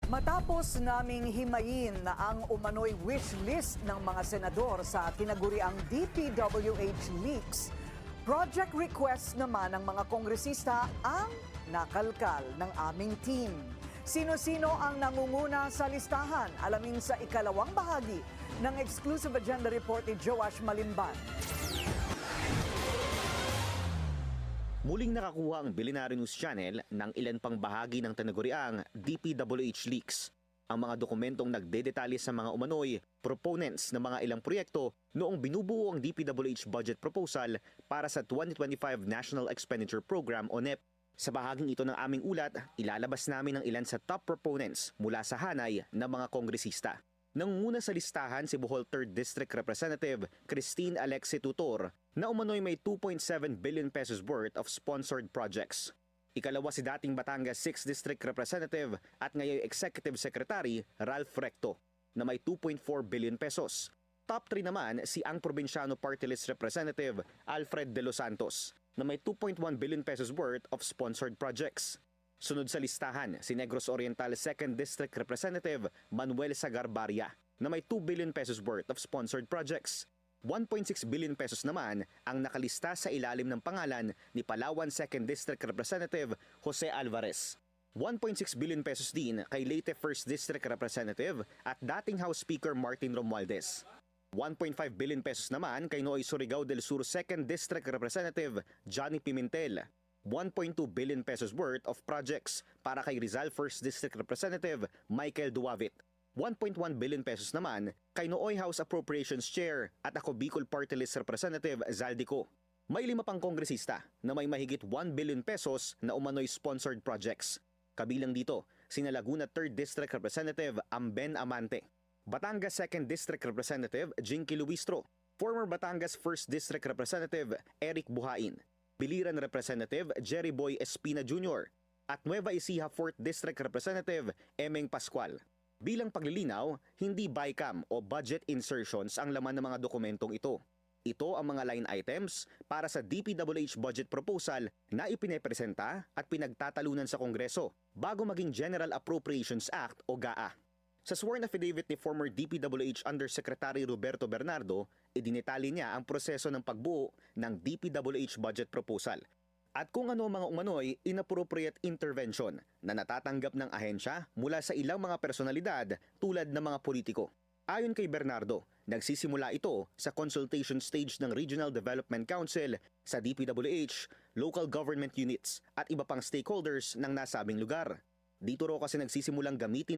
Matapos naming himayin na ang umano'y wish list ng mga senador sa tinaguriang DPWH leaks, project request naman ng mga kongresista ang nakalkal ng aming team. Sino-sino ang nangunguna sa listahan? Alamin sa ikalawang bahagi ng exclusive agenda report ni Joash Malimban. Muling nakakuha ang Billionaire News Channel ng ilan pang bahagi ng tinaguriang DPWH leaks. Ang mga dokumentong nagdedetalye sa mga umano'y proponents ng mga ilang proyekto noong binubuo ang DPWH budget proposal para sa 2025 National Expenditure Program o NEP. Sa bahaging ito ng aming ulat, ilalabas namin ang ilan sa top proponents mula sa hanay ng mga kongresista. Nangunguna sa listahan si Bohol 3rd District Representative Christine Alexi Tutor na umano'y may 2.7 billion pesos worth of sponsored projects. Ikalawa si dating Batangas 6th District Representative at ngayon Executive Secretary Ralph Recto na may 2.4 billion pesos. Top 3 naman si ang Probinsyano Party List Representative Alfred De Los Santos na may 2.1 billion pesos worth of sponsored projects. Sunod sa listahan si Negros Oriental 2nd District Representative Manuel Sagarbarria na may 2 billion pesos worth of sponsored projects. 1.6 billion pesos naman ang nakalista sa ilalim ng pangalan ni Palawan 2nd District Representative Jose Alvarez. 1.6 billion pesos din kay Leyte 1st District Representative at dating House Speaker Martin Romualdez. 1.5 billion pesos naman kay Noy Surigao del Sur 2nd District Representative Johnny Pimentel. 1.2 billion pesos worth of projects para kay Rizal 1st District Representative Michael Duavit. 1.1 billion pesos naman kay Nooy House Appropriations Chair at ako Bicol Party List Representative Zaldico. May 5 pang kongresista na may mahigit 1 billion pesos na umano'y sponsored projects. Kabilang dito, sina Laguna 3rd District Representative Amben Amante, Batangas 2nd District Representative Jinky Luistro, former Batangas 1st District Representative Eric Buhain, Biliran Representative Jerry Boy Espina Jr. at Nueva Ecija 4th District Representative Emeng Pascual. Bilang paglilinaw, hindi BICAM o budget insertions ang laman ng mga dokumentong ito. Ito ang mga line items para sa DPWH budget proposal na ipinepresenta at pinagtatalunan sa Kongreso bago maging General Appropriations Act o GAA. Sa sworn affidavit ni former DPWH Undersecretary Roberto Bernardo, idinetali niya ang proseso ng pagbuo ng DPWH budget proposal at kung ano mga umano'y inappropriate intervention na natatanggap ng ahensya mula sa ilang mga personalidad tulad ng mga politiko. Ayon kay Bernardo, nagsisimula ito sa consultation stage ng Regional Development Council sa DPWH, local government units at iba pang stakeholders ng nasabing lugar. Dito raw kasi nagsisimulang gamitin